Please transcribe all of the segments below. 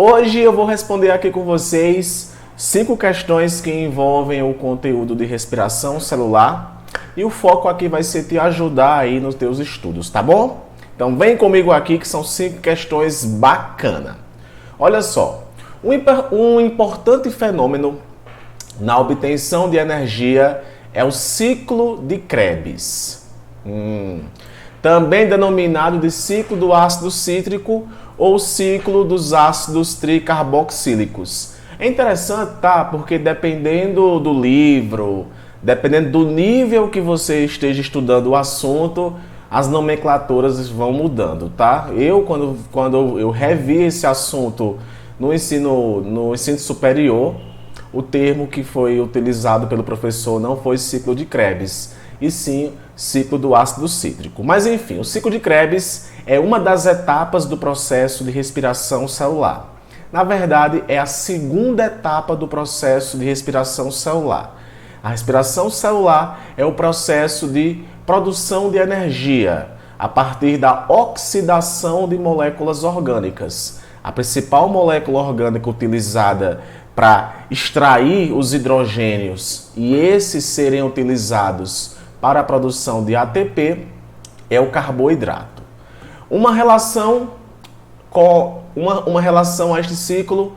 Hoje eu vou responder aqui com vocês 5 questões que envolvem o conteúdo de respiração celular e o foco aqui vai ser te ajudar aí nos teus estudos, tá bom? Então vem comigo aqui que são 5 questões bacanas. Olha só, um importante fenômeno na obtenção de energia é o ciclo de Krebs, também denominado de ciclo do ácido cítrico ou ciclo dos ácidos tricarboxílicos. É interessante, tá? Porque dependendo do livro, dependendo do nível que você esteja estudando o assunto, as nomenclaturas vão mudando, tá? Quando eu revi esse assunto no ensino superior, o termo que foi utilizado pelo professor não foi ciclo de Krebs, e sim ciclo do ácido cítrico. Mas enfim, o ciclo de Krebs é uma das etapas do processo de respiração celular. Na verdade, é a segunda etapa do processo de respiração celular. A respiração celular é o processo de produção de energia a partir da oxidação de moléculas orgânicas. A principal molécula orgânica utilizada para extrair os hidrogênios e esses serem utilizados para a produção de ATP é o carboidrato. Uma relação a este ciclo,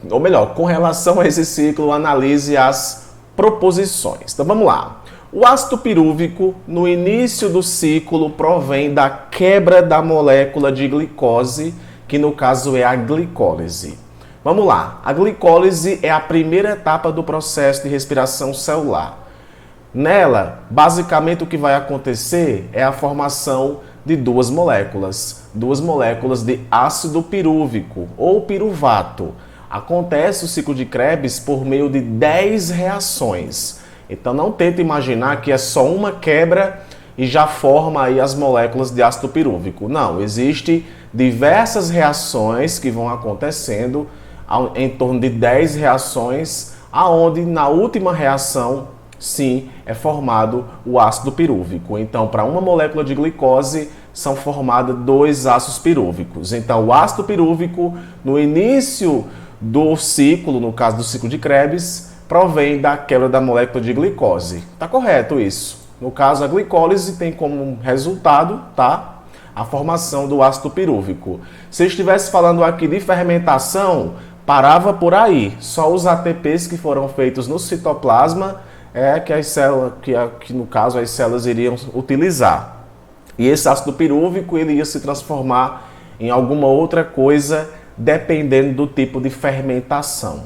ou melhor, com relação a esse ciclo, analise as proposições. Então vamos lá. O ácido pirúvico, no início do ciclo, provém da quebra da molécula de glicose, que no caso é a glicólise. Vamos lá. A glicólise é a primeira etapa do processo de respiração celular. Nela, basicamente o que vai acontecer é a formação de duas moléculas de ácido pirúvico ou piruvato. Acontece o ciclo de Krebs por meio de 10 reações. Então não tenta imaginar que é só uma quebra e já forma aí as moléculas de ácido pirúvico. Não, existem diversas reações que vão acontecendo em torno de 10 reações, aonde na última reação, sim, é formado o ácido pirúvico. Então, para uma molécula de glicose, são formados 2 ácidos pirúvicos. Então, o ácido pirúvico, no início do ciclo, no caso do ciclo de Krebs, provém da quebra da molécula de glicose. Tá correto isso. No caso, a glicólise tem como resultado, tá, a formação do ácido pirúvico. Se eu estivesse falando aqui de fermentação, parava por aí. Só os ATPs que foram feitos no citoplasma que as células, que no caso as células iriam utilizar. E esse ácido pirúvico ele ia se transformar em alguma outra coisa dependendo do tipo de fermentação.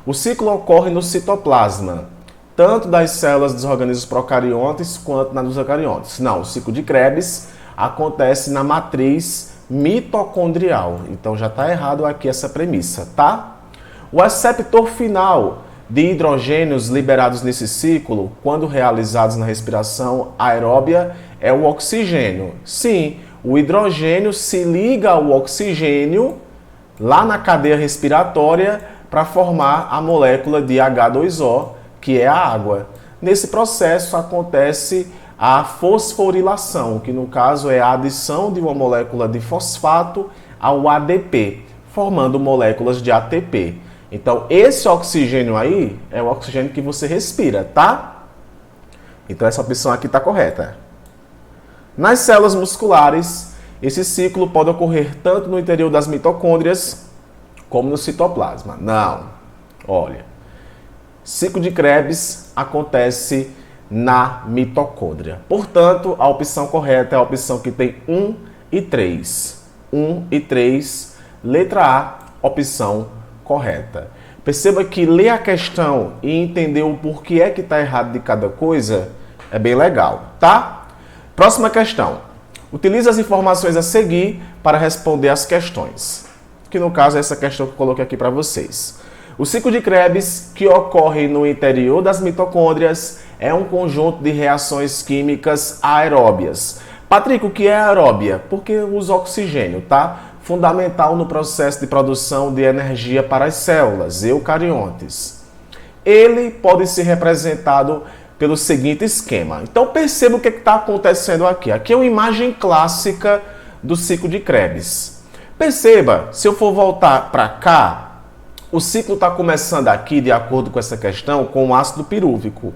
O ciclo ocorre no citoplasma, tanto das células dos organismos procariontes quanto nas dos eucariontes. Não, o ciclo de Krebs acontece na matriz mitocondrial. Então já está errado aqui essa premissa, tá? O receptor final de hidrogênios liberados nesse ciclo, quando realizados na respiração aeróbia, é o oxigênio. Sim, o hidrogênio se liga ao oxigênio lá na cadeia respiratória para formar a molécula de H2O, que é a água. Nesse processo acontece a fosforilação, que no caso é a adição de uma molécula de fosfato ao ADP, formando moléculas de ATP. Então, esse oxigênio aí é o oxigênio que você respira, tá? Então, essa opção aqui está correta. Nas células musculares, esse ciclo pode ocorrer tanto no interior das mitocôndrias como no citoplasma. Não. Olha, ciclo de Krebs acontece na mitocôndria. Portanto, a opção correta é a opção que tem 1 e 3. 1 e 3, letra A, opção correta. Perceba que ler a questão e entender o porquê é que está errado de cada coisa é bem legal, tá? Próxima questão. Utilize as informações a seguir para responder as questões. Que no caso é essa questão que eu coloquei aqui para vocês. O ciclo de Krebs, que ocorre no interior das mitocôndrias, é um conjunto de reações químicas aeróbias. Patrick, o que é aeróbia? Porque usa oxigênio, tá? Fundamental no processo de produção de energia para as células eucariontes. Ele pode ser representado pelo seguinte esquema. Então perceba o que está acontecendo aqui. Aqui é uma imagem clássica do ciclo de Krebs. Perceba, se eu for voltar para cá, o ciclo está começando aqui, de acordo com essa questão, com o ácido pirúvico.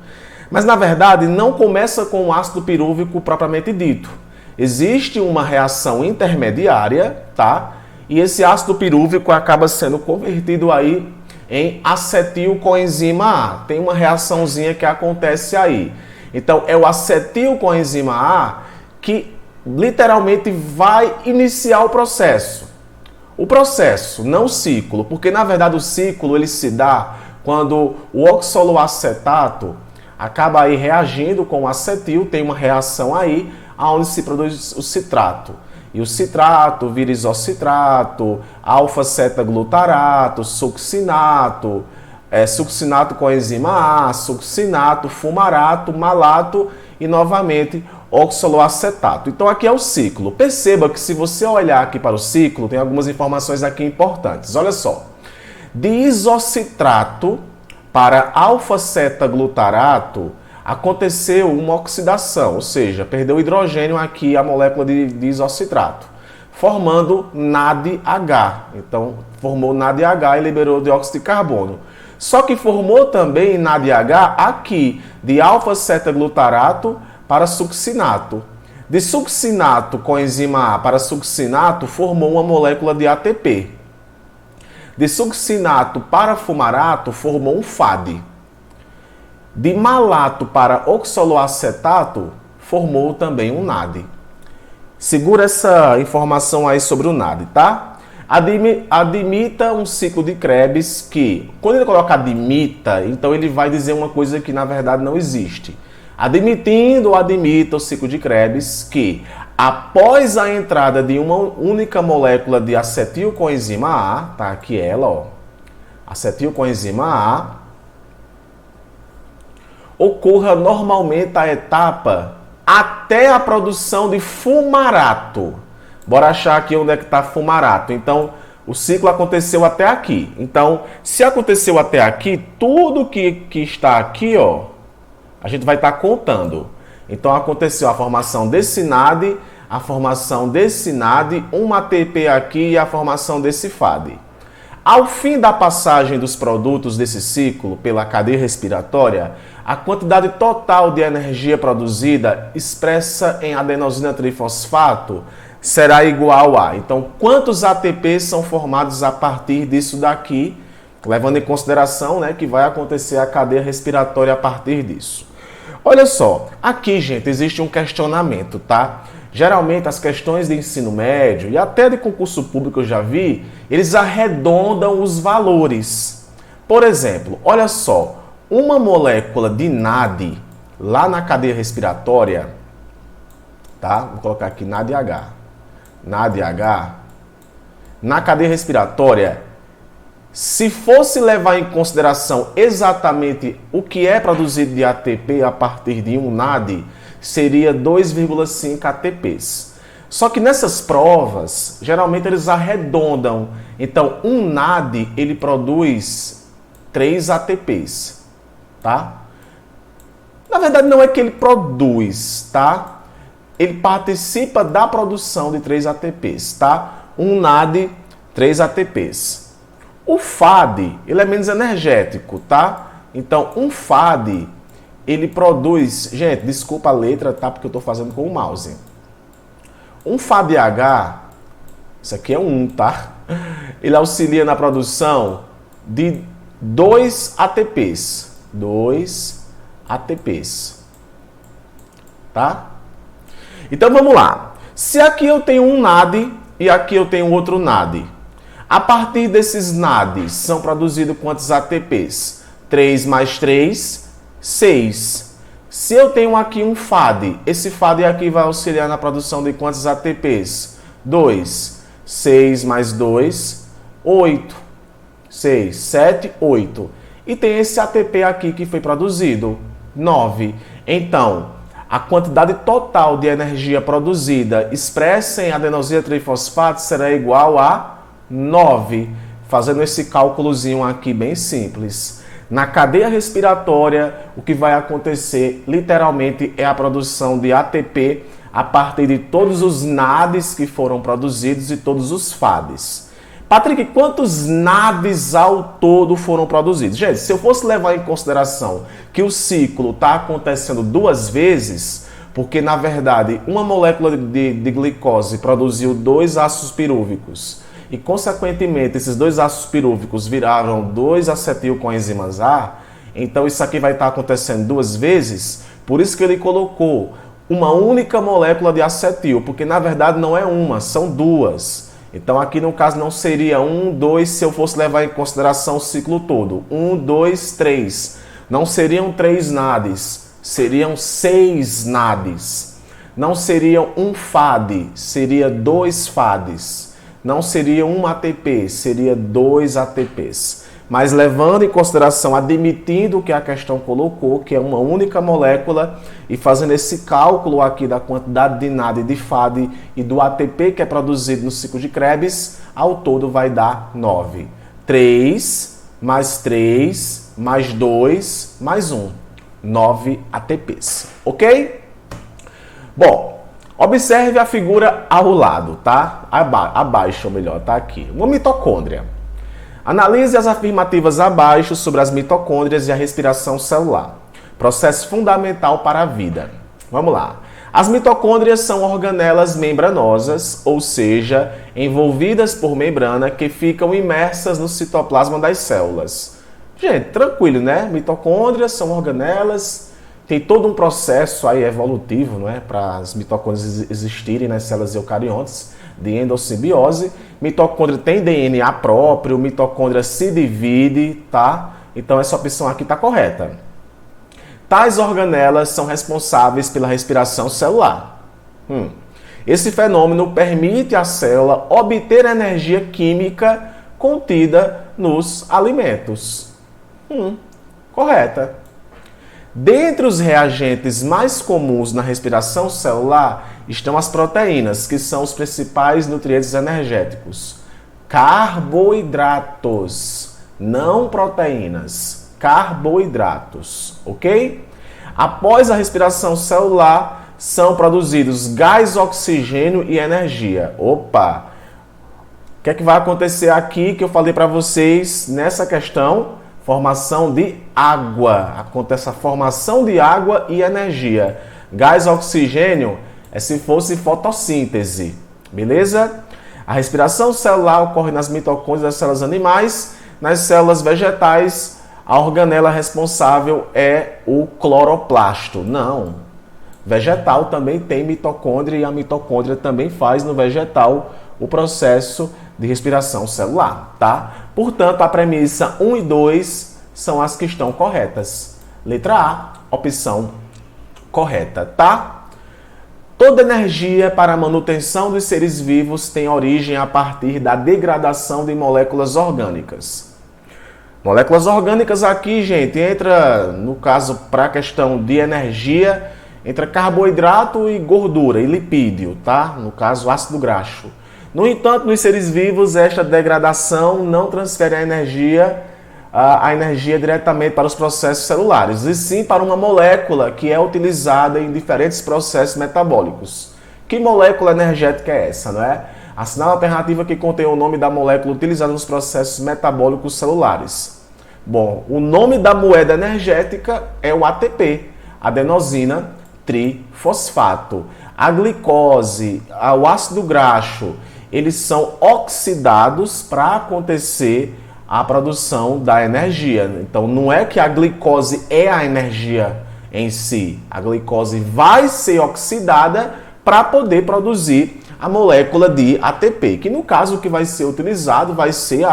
Mas, na verdade, não começa com o ácido pirúvico propriamente dito. Existe uma reação intermediária, tá? E esse ácido pirúvico acaba sendo convertido aí em acetilcoenzima A. Tem uma reaçãozinha que acontece aí. Então, é o acetilcoenzima A que literalmente vai iniciar o processo. O processo, não o ciclo, porque na verdade o ciclo ele se dá quando o oxaloacetato acaba aí reagindo com o acetil, tem uma reação aí, onde se produz o citrato. E o citrato vira isocitrato, alfa-cetaglutarato, succinato, succinato coenzima A, succinato, fumarato, malato e novamente oxaloacetato. Então aqui é o ciclo. Perceba que se você olhar aqui para o ciclo, tem algumas informações aqui importantes. Olha só. De isocitrato para alfa-cetaglutarato aconteceu uma oxidação, ou seja, perdeu hidrogênio aqui a molécula de isocitrato, formando NADH. Então formou NADH e liberou dióxido de carbono. Só que formou também NADH aqui, de alfa-cetaglutarato para succinato. De succinato coenzima A para succinato, formou uma molécula de ATP. De succinato para fumarato, formou um FAD. De malato para oxaloacetato, formou também um NAD. Segura essa informação aí sobre o NAD, tá? Admita um ciclo de Krebs que, quando ele coloca admita, então ele vai dizer uma coisa que na verdade não existe. Admitindo ou admita o ciclo de Krebs que, após a entrada de uma única molécula de acetilcoenzima A, tá aqui ela, ó, acetilcoenzima A, ocorra normalmente a etapa até a produção de fumarato. Bora achar aqui onde é que está fumarato. Então, o ciclo aconteceu até aqui. Então, se aconteceu até aqui, tudo que está aqui, ó, a gente vai estar contando. Então, aconteceu a formação desse NAD, a formação desse NAD, um ATP aqui e a formação desse FAD. Ao fim da passagem dos produtos desse ciclo pela cadeia respiratória, a quantidade total de energia produzida expressa em adenosina trifosfato será igual a... Então, quantos ATPs são formados a partir disso daqui, levando em consideração, né, que vai acontecer a cadeia respiratória a partir disso. Olha só, aqui, gente, existe um questionamento, tá? Geralmente, as questões de ensino médio e até de concurso público eu já vi, eles arredondam os valores. Por exemplo, olha só, uma molécula de NAD lá na cadeia respiratória, tá? Vou colocar aqui NADH. NADH, na cadeia respiratória, se fosse levar em consideração exatamente o que é produzido de ATP a partir de um NAD, seria 2,5 ATPs. Só que nessas provas, geralmente eles arredondam. Então, um NAD, ele produz 3 ATPs, tá? Na verdade, não é que ele produz, tá? Ele participa da produção de 3 ATPs, tá? Um NAD, 3 ATPs. O FAD, ele é menos energético, tá? Então, um FAD, ele produz... Gente, desculpa a letra, tá? Porque eu estou fazendo com o mouse. Um FADH, isso aqui é um, tá? Ele auxilia na produção de 2 ATPs. 2 ATPs. Tá? Então, vamos lá. Se aqui eu tenho um NAD e aqui eu tenho outro NAD, a partir desses NADs são produzidos quantos ATPs? 3 mais 3, 6. Se eu tenho aqui um FAD, esse FAD aqui vai auxiliar na produção de quantos ATPs? 2. 6 mais 2, 8. 6, 7, 8. E tem esse ATP aqui que foi produzido, 9. Então, a quantidade total de energia produzida expressa em adenosina trifosfato será igual a 9, fazendo esse cálculozinho aqui bem simples. Na cadeia respiratória, o que vai acontecer literalmente é a produção de ATP a partir de todos os NADs que foram produzidos e todos os FADs. Patrick, quantos NADs ao todo foram produzidos? Gente, se eu fosse levar em consideração que o ciclo está acontecendo 2 vezes, porque na verdade uma molécula de glicose produziu 2 ácidos pirúvicos e consequentemente esses 2 ácidos pirúvicos viraram 2 acetilcoenzimas A, então isso aqui vai estar acontecendo 2 vezes, por isso que ele colocou uma única molécula de acetil, porque na verdade não é uma, são 2. Então aqui no caso não seria 1, 2, se eu fosse levar em consideração o ciclo todo. 1, 2, 3. Não seriam 3 NADs, seriam 6 NADs. Não seriam 1 FAD, seria 2 FADs. Não seria 1 ATP, seria 2 ATPs. Mas levando em consideração, admitindo que a questão colocou, que é uma única molécula, e fazendo esse cálculo aqui da quantidade de NAD, de FAD e do ATP que é produzido no ciclo de Krebs, ao todo vai dar 9. 3 mais 3 mais 2 mais 1. 9 ATPs, ok? Bom, observe a figura ao lado, tá? Abaixo, ou melhor, tá aqui. Uma mitocôndria. Analise as afirmativas abaixo sobre as mitocôndrias e a respiração celular. Processo fundamental para a vida. Vamos lá. As mitocôndrias são organelas membranosas, ou seja, envolvidas por membrana que ficam imersas no citoplasma das células. Gente, tranquilo, né? Mitocôndrias são organelas, tem todo um processo aí evolutivo, não é? Para as mitocôndrias existirem nas células eucariontes, de endossimbiose. Mitocôndria tem DNA próprio, mitocôndria se divide, tá? Então essa opção aqui está correta. Tais organelas são responsáveis pela respiração celular. Esse fenômeno permite à célula obter energia química contida nos alimentos. Correta. Dentre os reagentes mais comuns na respiração celular estão as proteínas, que são os principais nutrientes energéticos. Carboidratos, não proteínas, carboidratos, ok? Após a respiração celular, são produzidos gás, oxigênio e energia. Opa! O que é que vai acontecer aqui que eu falei para vocês nessa questão? Formação de água. Acontece a formação de água e energia. Gás, oxigênio é se fosse fotossíntese. Beleza? A respiração celular ocorre nas mitocôndrias das células animais. Nas células vegetais, a organela responsável é o cloroplasto. Não. Vegetal também tem mitocôndria e a mitocôndria também faz no vegetal o processo de respiração celular, tá? Portanto, a premissa 1 e 2 são as que estão corretas. Letra A, opção correta, tá? Toda energia para a manutenção dos seres vivos tem origem a partir da degradação de moléculas orgânicas. Moléculas orgânicas aqui, gente, entra, no caso, para a questão de energia, entra carboidrato e gordura, e lipídio, tá? No caso, ácido graxo. No entanto, nos seres vivos, esta degradação não transfere a energia diretamente para os processos celulares, e sim para uma molécula que é utilizada em diferentes processos metabólicos. Que molécula energética é essa, não é? Assinale a alternativa que contém o nome da molécula utilizada nos processos metabólicos celulares. Bom, o nome da moeda energética é o ATP, adenosina trifosfato. A glicose, o ácido graxo, eles são oxidados para acontecer a produção da energia. Então, não é que a glicose é a energia em si. A glicose vai ser oxidada para poder produzir a molécula de ATP, que no caso o que vai ser utilizado vai ser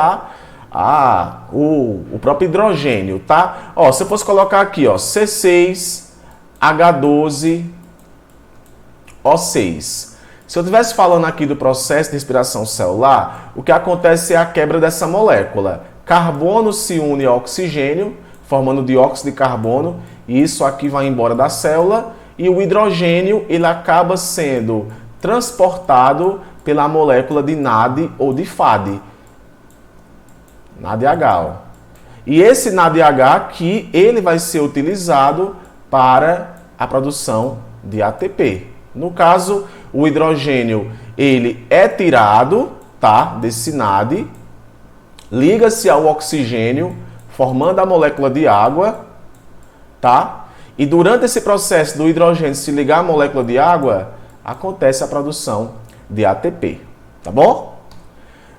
o próprio hidrogênio, tá? Ó, se eu fosse colocar aqui, ó, C6H12O6. Se eu estivesse falando aqui do processo de respiração celular, o que acontece é a quebra dessa molécula. Carbono se une ao oxigênio, formando dióxido de carbono, e isso aqui vai embora da célula, e o hidrogênio ele acaba sendo transportado pela molécula de NAD ou de FAD. NADH. Ó. E esse NADH aqui, ele vai ser utilizado para a produção de ATP. No caso, o hidrogênio, ele é tirado, tá, desse NAD, liga-se ao oxigênio, formando a molécula de água, tá? E durante esse processo do hidrogênio se ligar à molécula de água, acontece a produção de ATP, tá bom?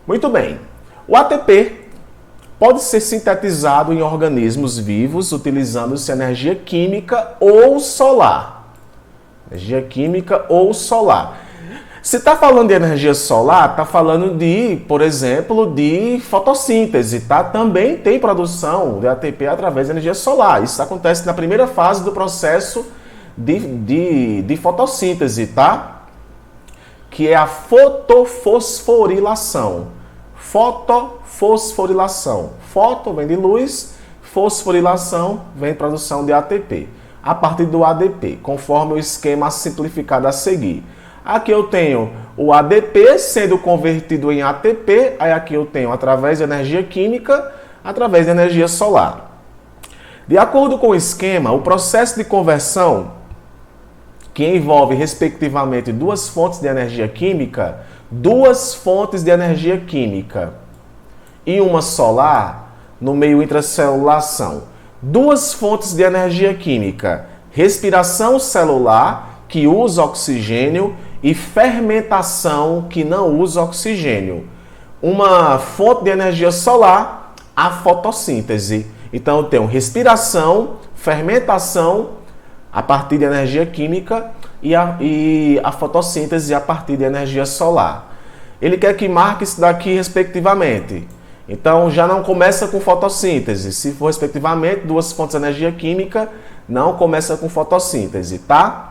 Muito bem. O ATP pode ser sintetizado em organismos vivos utilizando-se energia química ou solar. Energia química ou solar. Se está falando de energia solar, está falando de, por exemplo, de fotossíntese, tá? Também tem produção de ATP através de energia solar. Isso acontece na primeira fase do processo de fotossíntese, tá? Que é a fotofosforilação. Fotofosforilação. Foto vem de luz, fosforilação vem de produção de ATP. A partir do ADP, conforme o esquema simplificado a seguir. Aqui eu tenho o ADP sendo convertido em ATP, aí aqui eu tenho através de energia química, através de energia solar. De acordo com o esquema, o processo de conversão, que envolve respectivamente duas fontes de energia química e uma solar, no meio intracelular são duas fontes de energia química, respiração celular, que usa oxigênio, e fermentação, que não usa oxigênio. Uma fonte de energia solar, a fotossíntese. Então eu tenho respiração, fermentação a partir de energia química e a fotossíntese a partir de energia solar. Ele quer que marque isso daqui respectivamente. Então já não começa com fotossíntese. Se for respectivamente duas fontes de energia química, não começa com fotossíntese, tá?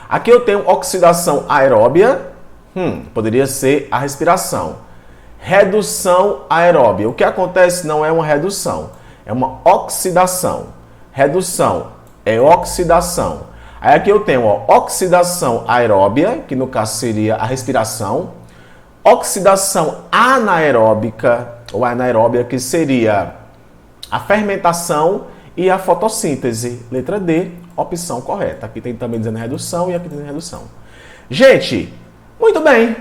Aqui eu tenho oxidação aeróbia, poderia ser a respiração. Redução aeróbia. O que acontece não é uma redução, é uma oxidação. Redução é oxidação. Aí aqui eu tenho oxidação aeróbia, que no caso seria a respiração. Oxidação anaeróbica, ou anaeróbia, que seria a fermentação e a fotossíntese. Letra D, opção correta. Aqui tem também dizendo redução e aqui tem redução. Gente, muito bem.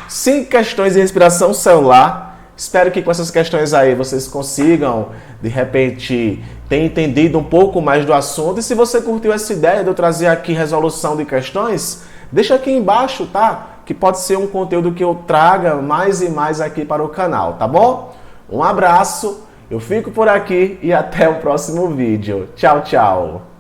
5 questões de respiração celular. Espero que com essas questões aí vocês consigam, de repente, ter entendido um pouco mais do assunto. E se você curtiu essa ideia de eu trazer aqui resolução de questões, deixa aqui embaixo, tá? Que pode ser um conteúdo que eu traga mais e mais aqui para o canal, tá bom? Um abraço, eu fico por aqui e até o próximo vídeo. Tchau, tchau!